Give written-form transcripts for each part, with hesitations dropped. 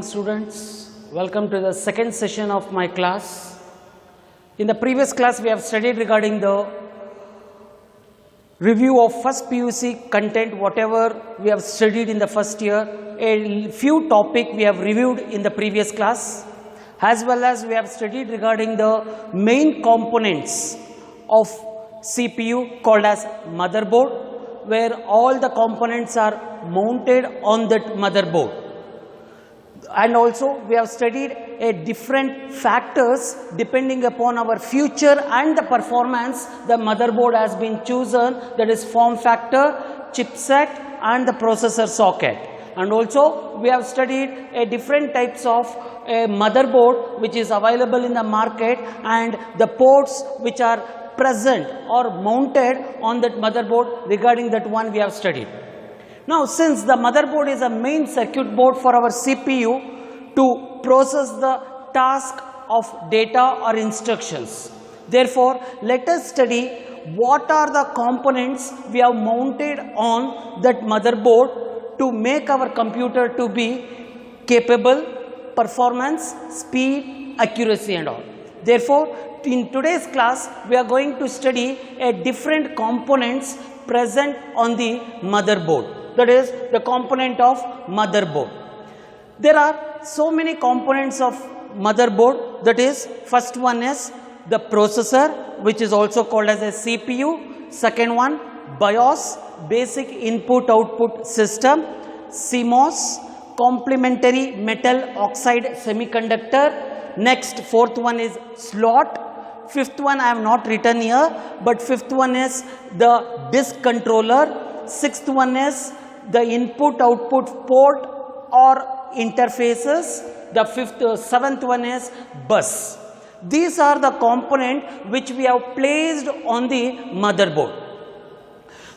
morning, students. Welcome to the second session of my class. In the previous class, we have studied regarding the review of first PUC content, whatever we have studied in the first year. A few topics we have reviewed in the previous class, as well as we have studied regarding the main components of CPU called as motherboard, where all the components are mounted on that motherboard. And also we have studied a different factors depending upon our future and the performance the motherboard has been chosen, that is form factor, chipset and the processor socket. And also we have studied a different types of a motherboard which is available in the market and the ports which are present or mounted on that motherboard. Regarding that one we have studied. Now, since the motherboard is a main circuit board for our CPU to process the task of data or instructions, therefore, let us study what are the components we have mounted on that motherboard to make our computer to be capable, performance, speed, accuracy and all. Therefore, in today's class, we are going to study a different components present on the motherboard. That is the component of motherboard. There are so many components of motherboard. That is, first one is the processor, which is also called as a CPU. Second one, BIOS, basic input output system. CMOS, complementary metal oxide semiconductor. Next, fourth one is slot. Fifth one I have not written here, but fifth one is the disk controller. Sixth one is the input output port or interfaces. The seventh one is bus. These are the components which we have placed on the motherboard.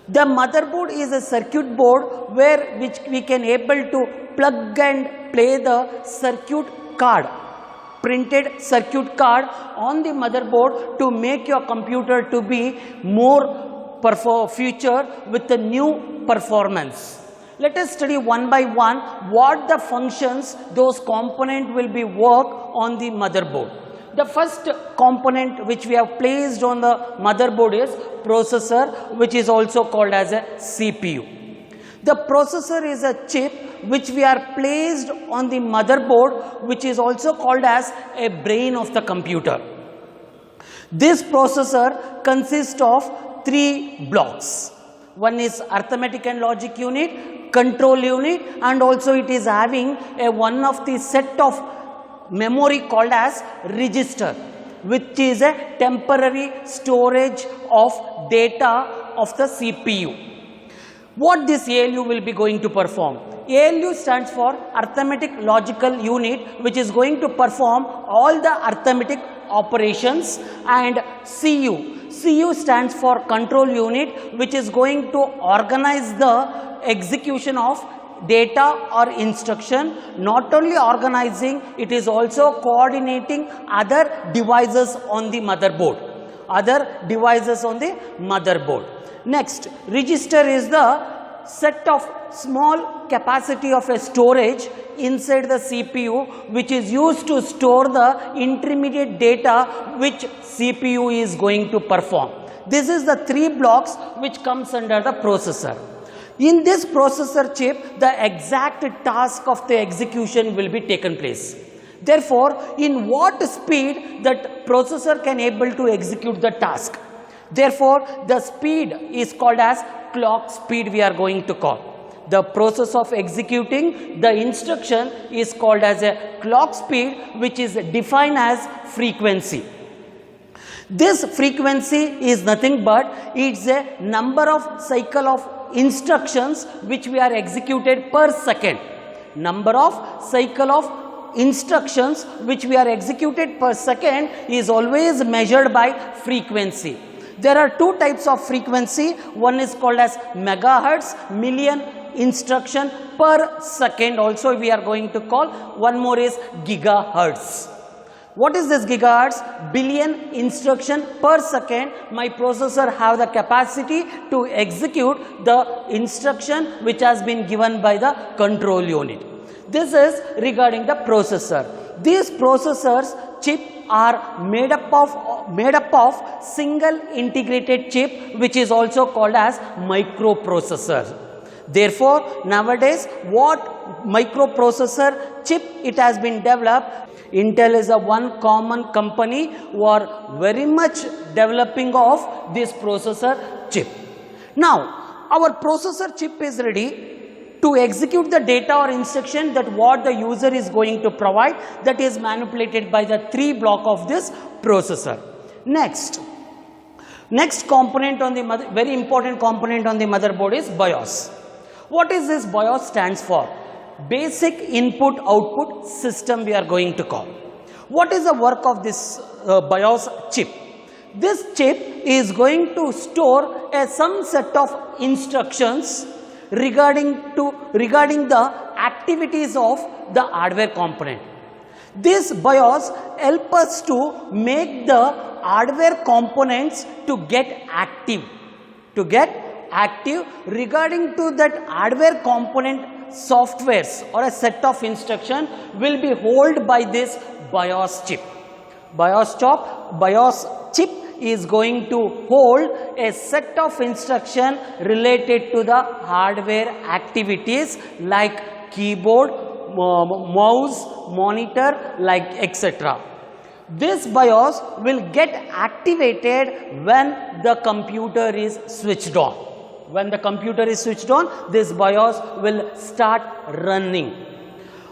The motherboard is a circuit board which we can able to plug and play the circuit card, printed circuit card on the motherboard to make your computer to be more future with the new performance. Let us study one by one what the functions those components will be work on the motherboard. The first component which we have placed on the motherboard is processor, which is also called as a CPU. The processor is a chip which we are placed on the motherboard, which is also called as a brain of the computer. This processor consists of three blocks. One is arithmetic and logic unit, control unit, and also it is having a one of the set of memory called as register, which is a temporary storage of data of the CPU. What this ALU will be going to perform? ALU stands for arithmetic logical unit, which is going to perform all the arithmetic operations, and CU stands for control unit, which is going to organize the execution of data or instruction. Not only organizing, it is also coordinating other devices on the motherboard. Next, register is the set of small capacity of a storage inside the CPU, which is used to store the intermediate data which CPU is going to perform. This is the three blocks which comes under the processor. In this processor chip, the exact task of the execution will be taken place. Therefore, in what speed that processor can able to execute the task. Therefore, the speed is called as clock speed we are going to call. The process of executing the instruction is called as a clock speed, which is defined as frequency. This frequency is nothing but it's a number of cycle of instructions which we are executed per second. Number of cycle of instructions which we are executed per second is always measured by frequency. There are two types of frequency. One is called as megahertz, million instruction per second, also we are going to call. One more is gigahertz. What is this gigahertz? Billion instruction per second. My processor have the capacity to execute the instruction which has been given by the control unit. This is regarding the processor. These processors chip are made up of single integrated chip, which is also called as microprocessor. Therefore, nowadays what microprocessor chip it has been developed. Intel is a one common company who are very much developing of this processor chip. Now, our processor chip is ready to execute the data or instruction that what the user is going to provide, that is manipulated by the 3 block of this processor. Next component on the very important component on the motherboard is BIOS. What is this BIOS stands for? Basic Input Output System we are going to call. What is the work of this BIOS chip? This chip is going to store some set of instructions regarding the activities of the hardware component. This BIOS help us to make the hardware components to get active regarding to that hardware component softwares or a set of instruction will be held by this BIOS chip. BIOS chip is going to hold a set of instruction related to the hardware activities like keyboard, mouse, monitor, like etc. This BIOS will get activated when the computer is switched on. When the computer is switched on, this BIOS will start running.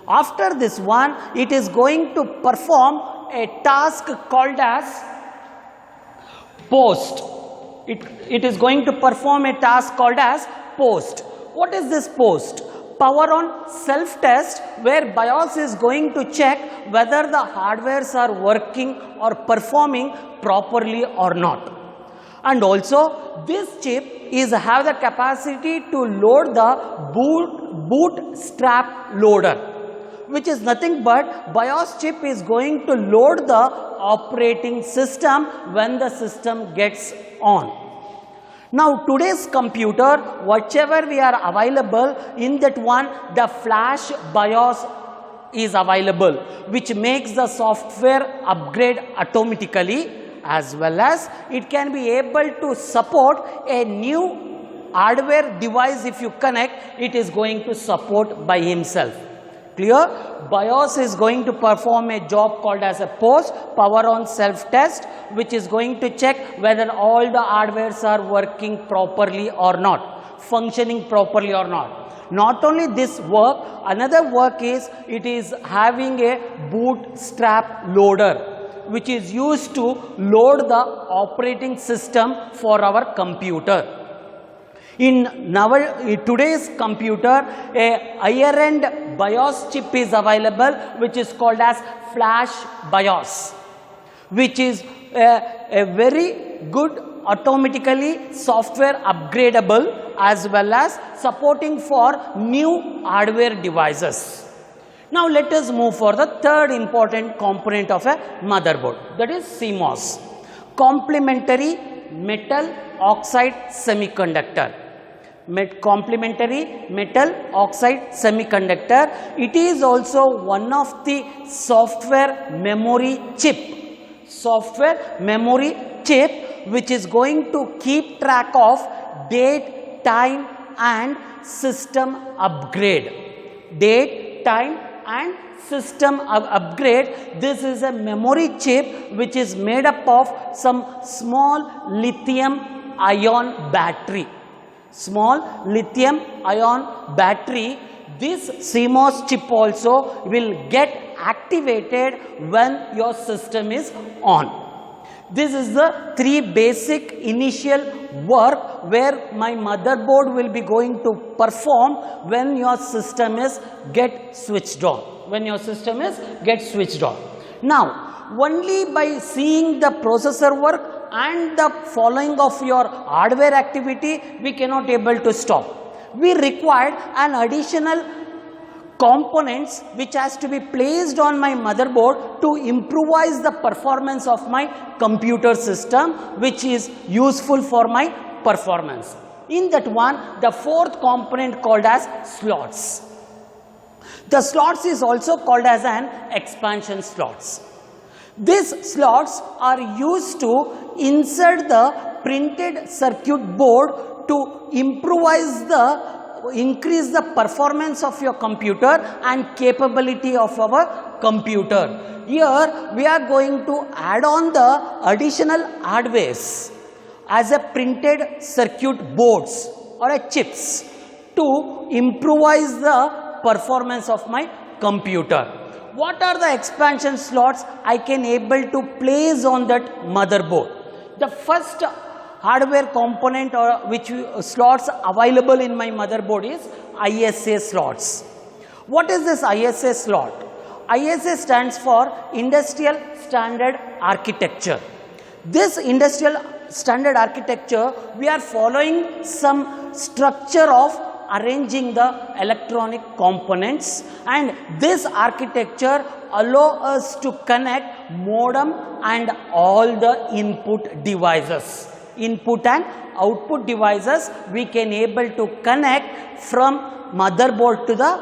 After this one, it is going to perform a task called as post. It is going to perform a task called as post. What is this post? Power on self-test, where BIOS is going to check whether the hardwares are working or performing properly or not. And also this chip have the capacity to load the bootstrap loader, which is nothing but BIOS chip is going to load the operating system when the system gets on. Now today's computer, whatever we are available in that one, the flash BIOS is available, which makes the software upgrade automatically, as well as it can be able to support a new hardware device. If you connect, it is going to support by himself. Clear? BIOS is going to perform a job called as a post, power on self-test, which is going to check whether all the hardwares are working properly or not, functioning properly or not. Not only this work, another work is it is having a bootstrap loader, which is used to load the operating system for our computer. In today's computer, a higher end BIOS chip is available, which is called as flash BIOS, which is a very good automatically software upgradable, as well as supporting for new hardware devices. Now let us move for the third important component of a motherboard, that is CMOS, complementary metal oxide semiconductor. Complementary metal oxide semiconductor. It is also one of the software memory chip, which is going to keep track of date, time and system upgrade. This is a memory chip which is made up of some small lithium ion battery. This CMOS chip also will get activated when your system is on. This is the 3 basic initial work where my motherboard will be going to perform when your system is get switched on. Now, only by seeing the processor work and the following of your hardware activity, we cannot able to stop. We required an additional components which has to be placed on my motherboard to improvise the performance of my computer system, which is useful for my performance. In that one, the fourth component called as slots. The slots is also called as an expansion slots. These slots are used to insert the printed circuit board to increase the performance of your computer and capability of our computer. Here we are going to add on the additional hardwares as a printed circuit boards or a chips to improvise the performance of my computer. What are the expansion slots I can able to place on that motherboard? The first hardware component or which slots available in my motherboard is ISA slots. What is this ISA slot? ISA stands for Industrial Standard Architecture. This industrial standard architecture, we are following some structure of arranging the electronic components, and this architecture allow us to connect modem and all the input devices. Input and output devices we can able to connect from motherboard to the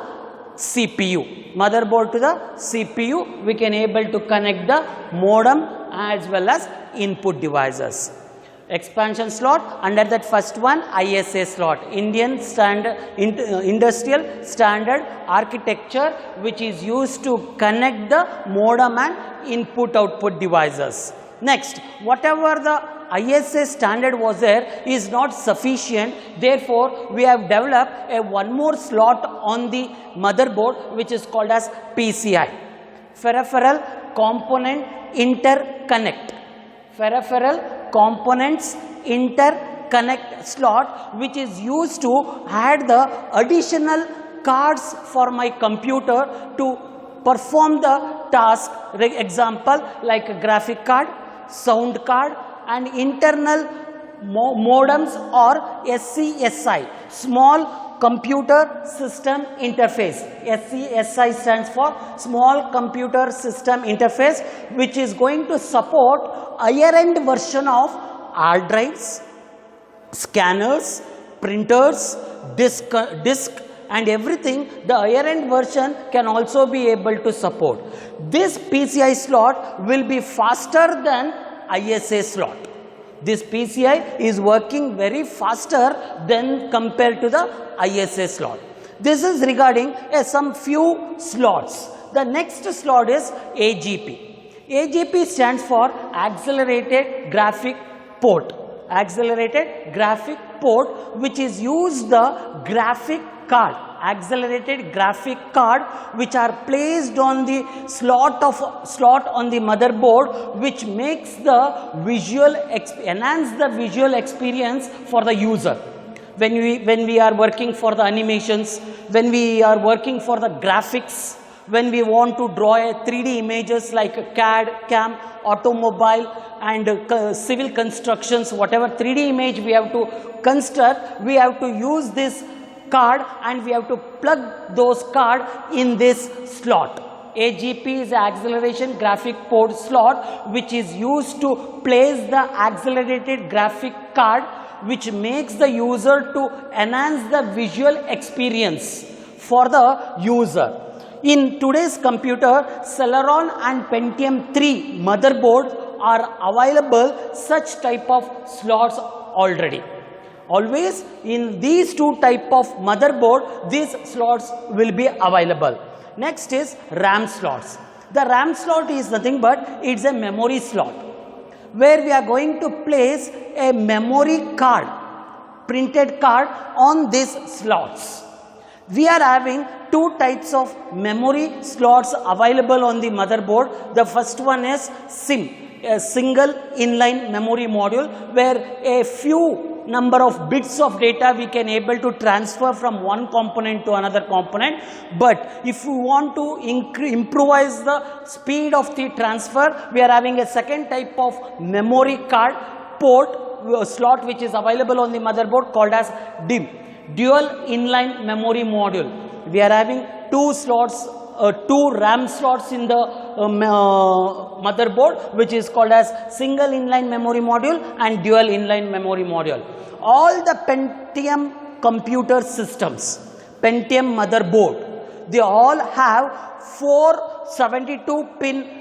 CPU. Motherboard to the CPU we can able to connect the modem as well as input devices. Expansion slot, under that first one ISA slot, Indian Standard Industrial Standard Architecture, which is used to connect the modem and input output devices. Next, whatever the ISA standard was there is not sufficient, therefore we have developed a one more slot on the motherboard which is called as PCI, Peripheral Component Interconnect. Peripheral Components Interconnect slot, which is used to add the additional cards for my computer to perform the task. Example like a graphic card, sound card and internal modems or SCSI, Small Computer System Interface. SCSI stands for Small Computer System Interface, which is going to support higher end version of hard drives, scanners, printers, disk and everything. The higher end version can also be able to support. This PCI slot will be faster than ISA slot. This PCI is working very faster than compared to the ISA slot. This is regarding some few slots. The next slot is AGP. AGP stands for Accelerated Graphic Port. Accelerated Graphic Port, which is used the graphic card, accelerated graphic card, which are placed on the slot on the motherboard, which makes the enhance the visual experience for the user. When we are working for the animations, when we are working for the graphics, when we want to draw a 3D images like CAD, CAM, automobile and civil constructions, whatever 3D image we have to construct, we have to use this card and we have to plug those card in this slot. AGP is acceleration graphic port slot, which is used to place the accelerated graphic card, which makes the user to enhance the visual experience for the user. In today's computer, Celeron and Pentium 3 motherboards are available such type of slots already. Always in these two type of motherboard, these slots will be available. Next is RAM slots. The RAM slot is nothing but it's a memory slot, where we are going to place a memory card, printed card on these slots. We are having two types of memory slots available on the motherboard. The first one is SIM, a single inline memory module, where a few number of bits of data we can able to transfer from one component to another component. But if we want to improvise the speed of the transfer, we are having a second type of memory card port slot which is available on the motherboard called as DIMM, dual inline memory module. We are having two slots, two RAM slots in the motherboard, which is called as single inline memory module and dual inline memory module. All the Pentium computer systems, Pentium motherboard, they all have 472 pin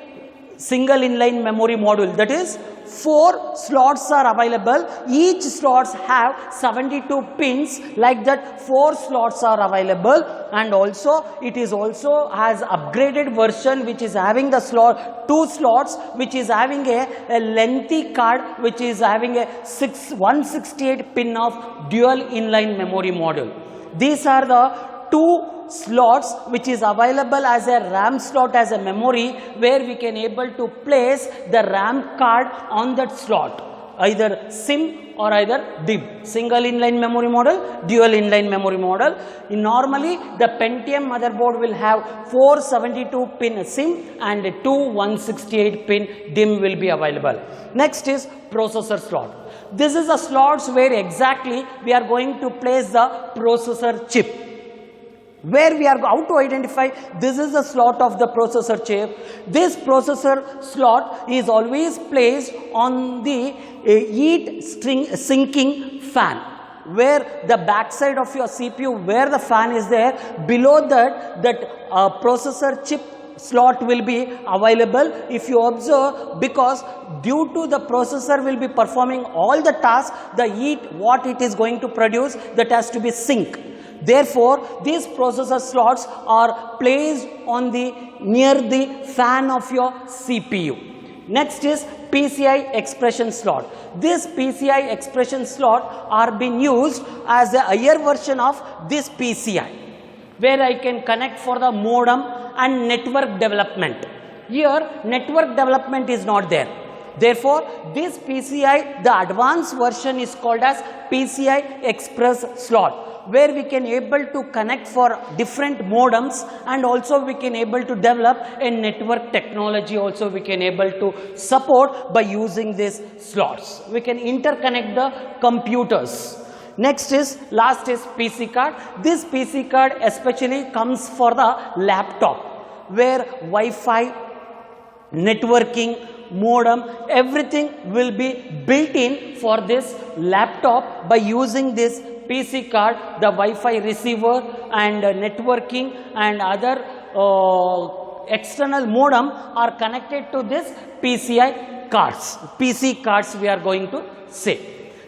single inline memory module. That is 4 slots are available. Each slots have 72 pins. Like that 4 slots are available, and also it is also has upgraded version which is having the 2 slots which is having a lengthy card which is having a 168 pin of dual inline memory module. These are the 2 slots which is available as a RAM slot as a memory, where we can able to place the RAM card on that slot, either SIM or either DIMM, single inline memory model, dual inline memory model. Normally the Pentium motherboard will have 472 pin SIM and 2 168 pin DIMM will be available. Next is processor slot. This is the slots where exactly we are going to place the processor chip, where we are how to identify this is the slot of the processor chip. This processor slot is always placed on the heat sinking fan, where the back side of your CPU, where the fan is there, below that processor chip slot will be available. If you observe, because due to the processor will be performing all the tasks, the heat what it is going to produce, that has to be sink. Therefore, these processor slots are placed on the near the fan of your CPU. Next is PCI expression slot. This PCI expression slot are being used as a higher version of this PCI, where I can connect for the modem and network development. Here network development is not there. Therefore, this PCI, the advanced version is called as PCI Express slot, where we can able to connect for different modems, and also we can able to develop a network technology also we can able to support by using these slots. We can interconnect the computers. Next is last is PC card. This PC card especially comes for the laptop, where Wi-Fi, networking, modem, everything will be built in for this laptop by using this PC card. The Wi-Fi receiver and networking and other external modem are connected to this PC cards we are going to say.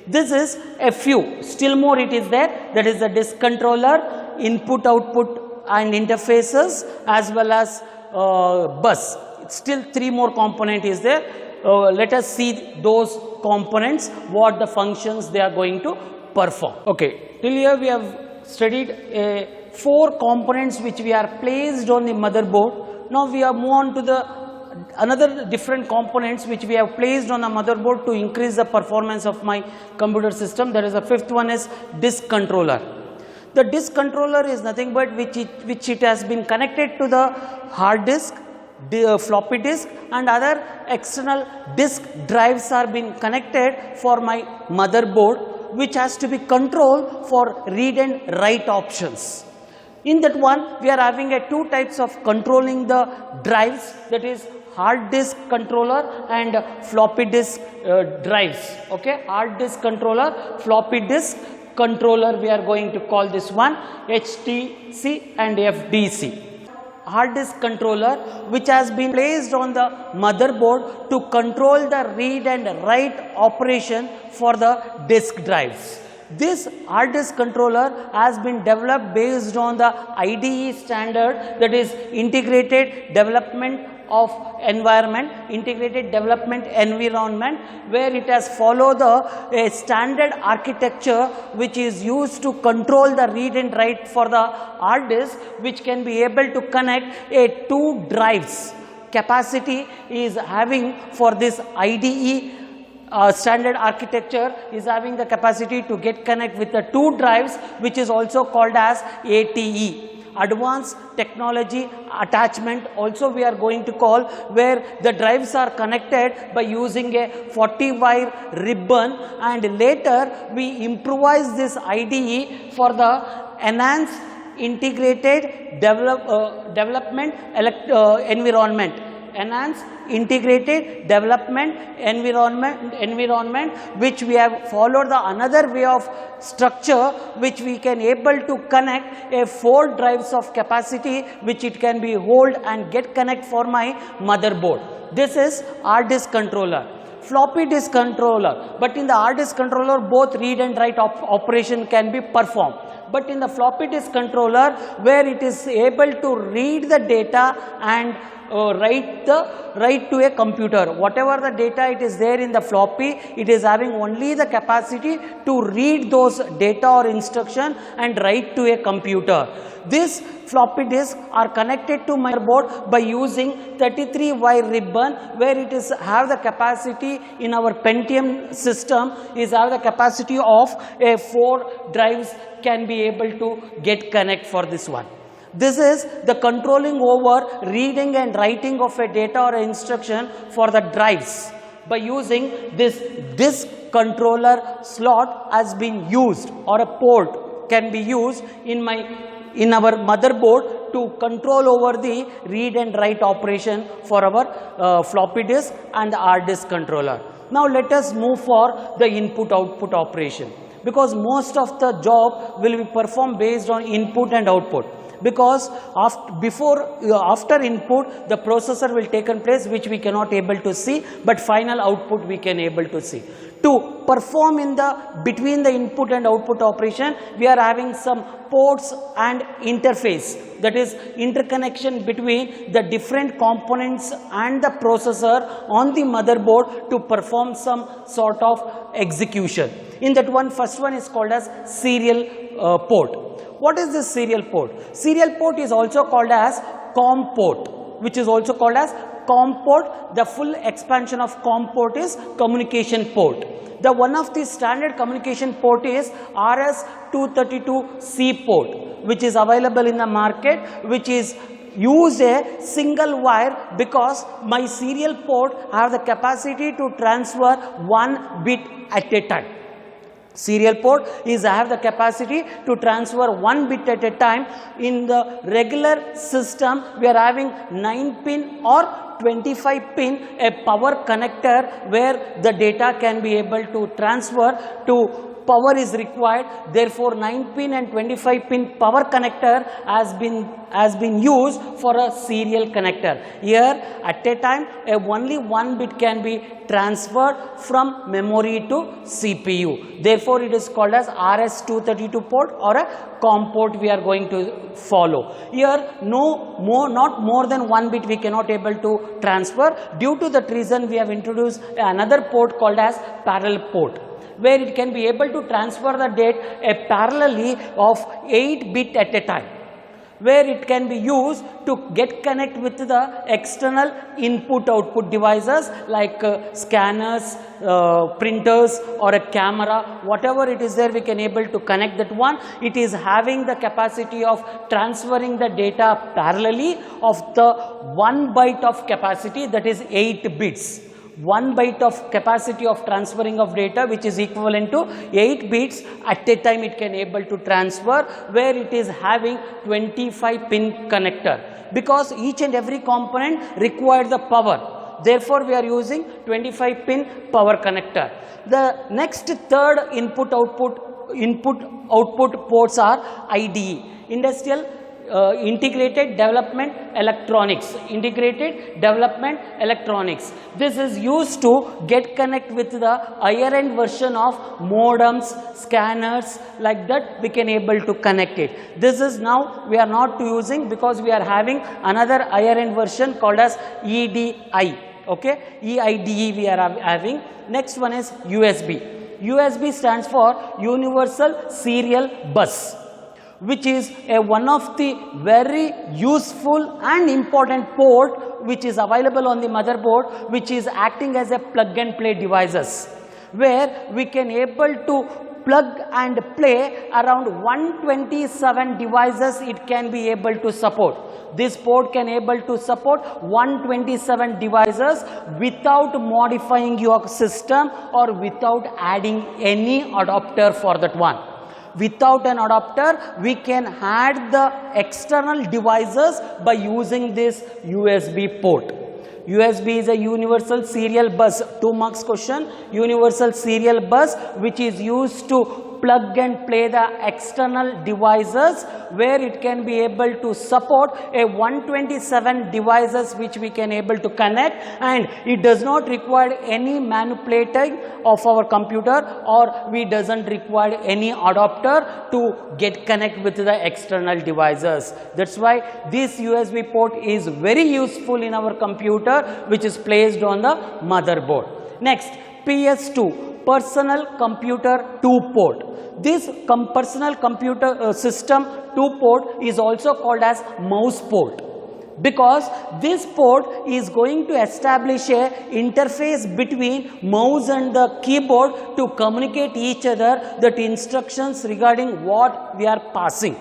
This is a few, still more it is there, that is the disk controller, input output and interfaces, as well as bus. Still 3 more component is there. Let us see those components, what the functions they are going to perform. Okay, till here we have studied 4 components which we are placed on the motherboard. Now we have moved on to the another different components which we have placed on the motherboard to increase the performance of my computer system. That is the 5th one is disk controller. The disk controller is nothing but which it has been connected to the hard disk, the floppy disk, and other external disk drives are being connected for my motherboard, which has to be controlled for read and write options. In that one, we are having 2 types of controlling the drives, that is hard disk controller and floppy disk drives. Okay, hard disk controller, floppy disk controller, we are going to call this one HTC and FDC. Hard disk controller, which has been placed on the motherboard to control the read and write operation for the disk drives. This hard disk controller has been developed based on the IDE standard, that is integrated development of environment, where it has followed the standard architecture which is used to control the read and write for the hard disk, which can be able to connect 2 drives. Capacity is having for this IDE standard architecture is having the capacity to get connect with the 2 drives, which is also called as ATE. Advanced technology attachment also we are going to call, where the drives are connected by using a 40 wire ribbon, and later we improvise this IDE for the enhanced integrated development environment. enhance integrated development environment, which we have followed the another way of structure, which we can able to connect a 4 drives of capacity, which it can be hold and get connect for my motherboard. This is hard disk controller. Floppy disk controller, but in the hard disk controller both read and write operation can be performed. But in the floppy disk controller, where it is able to read the data and write to a computer. Whatever the data it is there in the floppy, it is having only the capacity to read those data or instruction and write to a computer. This floppy disk are connected to my board by using 33 wire ribbon, where it is have the capacity in our Pentium system is have the capacity of a 4 drives can be able to get connect for this one. This is the controlling over reading and writing of a data or instruction for the drives. By using this disk controller slot has been used, or a port can be used in our motherboard to control over the read and write operation for our floppy disk and the hard disk controller. Now let us move for the input output operation, because most of the job will be performed based on input and output. Because after input the processor will take place, which we cannot able to see, but final output we can able to see. To perform in the between the input and output operation, we are having some ports and interface, that is interconnection between the different components and the processor on the motherboard to perform some sort of execution. In that one, first one is called as serial port. What is this serial port? Serial port is also called as COM port, which is also called as COM port. The full expansion of COM port is communication port. The one of the standard communication port is RS-232C port, which is available in the market, which is use a single wire, because my serial port have the capacity to transfer 1 bit at a time. Serial port is have the capacity to transfer 1 bit at a time. In the regular system, we are having 9 pin or 25 pin a power connector, where the data can be able to transfer to power is required. Therefore 9 pin and 25 pin power connector has been used for a serial connector. Here at a time only 1 bit can be transferred from memory to CPU. Therefore it is called as RS-232 port or a COM port we are going to follow. Here not more than 1 bit we cannot able to transfer. Due to that reason, we have introduced another port called as parallel port, where it can be able to transfer the data parallelly of 8 bit at a time, where it can be used to get connect with the external input output devices like scanners, printers or a camera, whatever it is there, we can able to connect that one. It is having the capacity of transferring the data parallelly of the 1 byte of capacity, that is 8 bits. 1 byte of capacity of transferring of data, which is equivalent to 8 bits at a time it can able to transfer, where it is having 25 pin connector, because each and every component requires the power. Therefore we are using 25 pin power connector. The next third input output ports are IDE, industrial integrated development electronics. This is used to get connect with the higher end version of modems, scanners, like that we can able to connect it. This is now we are not using, because we are having another higher end version called as EDI. Okay, EIDE we are having. Next one is USB. USB stands for Universal Serial Bus, which is one of the very useful and important port which is available on the motherboard, which is acting as a plug and play devices, where we can able to plug and play around 127 devices it can be able to support. This port can able to support 127 devices without modifying your system or without adding any adapter for that one. Without an adapter, we can add the external devices by using this USB port. USB is a universal serial bus, 2 marks question, universal serial bus which is used to plug and play the external devices, where it can be able to support a 127 devices which we can able to connect, and it does not require any manipulating of our computer, or we doesn't require any adapter to get connect with the external devices. That's why this USB port is very useful in our computer, which is placed on the motherboard. Next, PS2, personal computer 2 port. This personal computer system 2 port is also called as mouse port, because this port is going to establish a interface between mouse and the keyboard to communicate each other that instructions regarding what we are passing,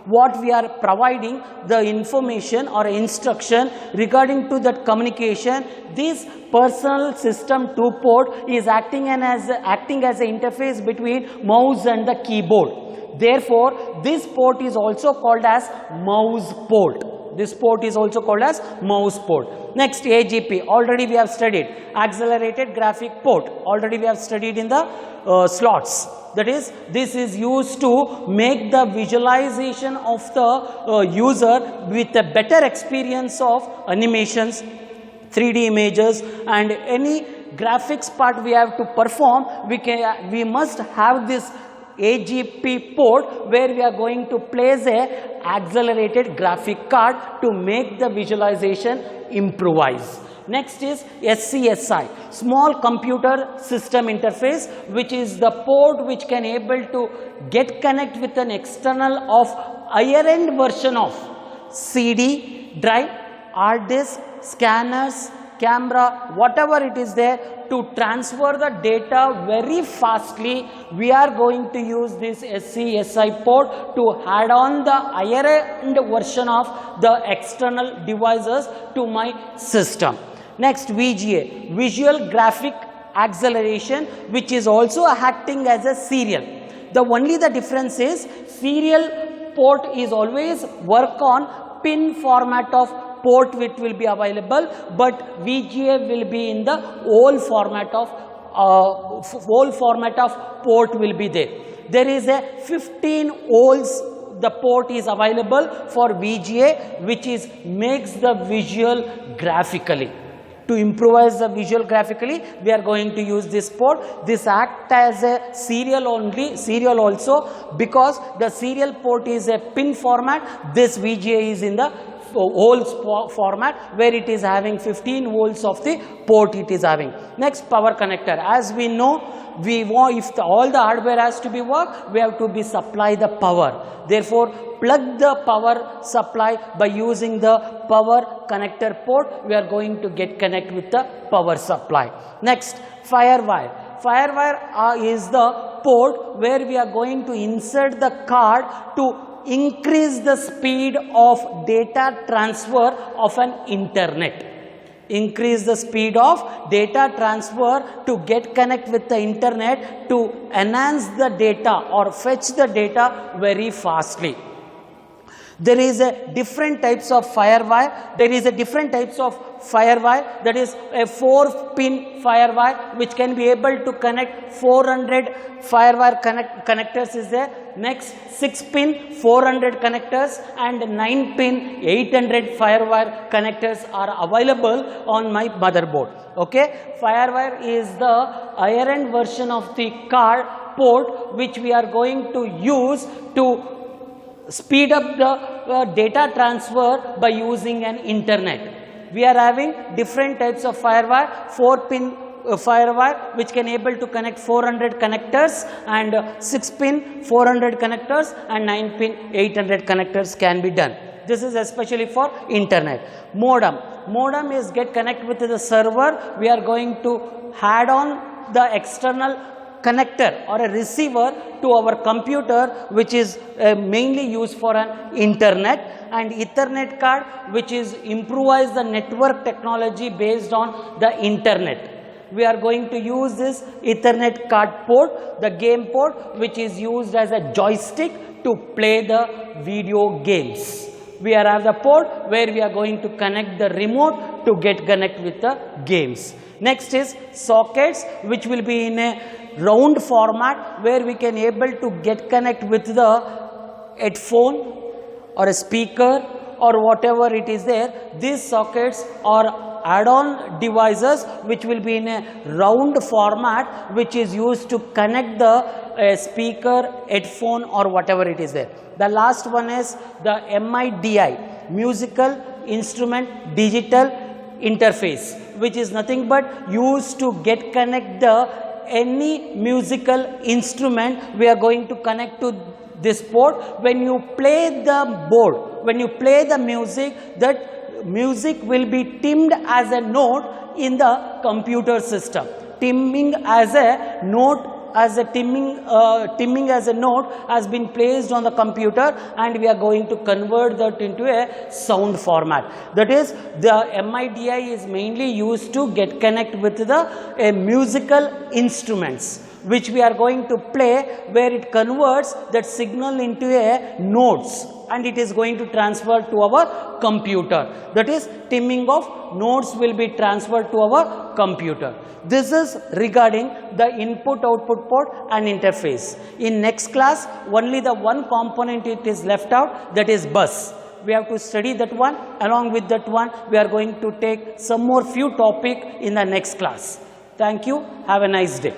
what we are providing the information or instruction regarding to that communication. This personal system 2 port is acting as an interface between mouse and the keyboard. Therefore, this port is also called as mouse port. This port is also called as mouse port. Next, AGP, already we have studied. Accelerated graphic port, already we have studied in the slots. That is, this is used to make the visualization of the user with a better experience of animations, 3D images, and any graphics part we have to perform. We must have this AGP port where we are going to place a accelerated graphic card to make the visualization improvise. Next is SCSI, small computer system interface, which is the port which can able to get connect with an external of higher end version of CD, drive, hard disk, scanners, camera, whatever it is there, to transfer the data very fastly. We are going to use this SCSI port to add on the higher end version of the external devices to my system. Next, VGA, visual graphic acceleration, which is also acting as a serial. Only the difference is serial port is always work on pin format of port which will be available, but VGA will be in the whole format of port will be there. There is a 15 holes the port is available for VGA, which is makes the visual graphically. To improvise the visual graphically, we are going to use this port. This act as a serial also, because the serial port is a pin format. This VGA is in the holes format, where it is having 15 volts of the port it is having. Next, power connector. As we know, if all the hardware has to be work, we have to be supply the power. Therefore, plug the power supply by using the power connector port. We are going to get connect with the power supply. Next, FireWire. FireWire is the port where we are going to insert the card to increase the speed of data transfer of an internet. Increase the speed of data transfer to get connect with the internet to enhance the data or fetch the data very fastly. There is a different types of FireWire. There is a different types of FireWire, that is a 4-pin FireWire which can be able to connect 400 FireWire connectors is there. Next, 6-pin 400 connectors and 9-pin 800 FireWire connectors are available on my motherboard. Okay, FireWire is the higher end version of the card port which we are going to use to speed up the data transfer by using an internet. We are having different types of FireWire, 4-pin FireWire which can able to connect 400 connectors, and 6-pin 400 connectors and 9-pin 800 connectors can be done. This is especially for internet. Modem. Modem is get connect with the server. We are going to add on the external connector or a receiver to our computer, which is mainly used for an internet, and Ethernet card which is improvise the network technology based on the internet. We are going to use this Ethernet card port, the game port, which is used as a joystick to play the video games. We have the port where we are going to connect the remote to get connect with the games. Next is sockets, which will be in a round format where we can able to get connect with the headphone or a speaker or whatever it is there. These sockets are add-on devices which will be in a round format, which is used to connect the speaker, headphone or whatever it is there. The last one is the MIDI, musical instrument digital interface, which is nothing but used to get connect the any musical instrument. We are going to connect to this board. When you play the board, when you play the music, that music will be timed as a note in the computer system. Timming as a note, as a timming as a note has been placed on the computer, and we are going to convert that into a sound format. That is, the MIDI is mainly used to get connect with the musical instruments, which we are going to play, where it converts that signal into a notes, and it is going to transfer to our computer. That is, timming of notes will be transferred to our computer. This is regarding the input output port and interface. In next class, only the one component it is left out, that is bus. We have to study that one. Along with that one, we are going to take some more few topic in the next class. Thank you. Have a nice day.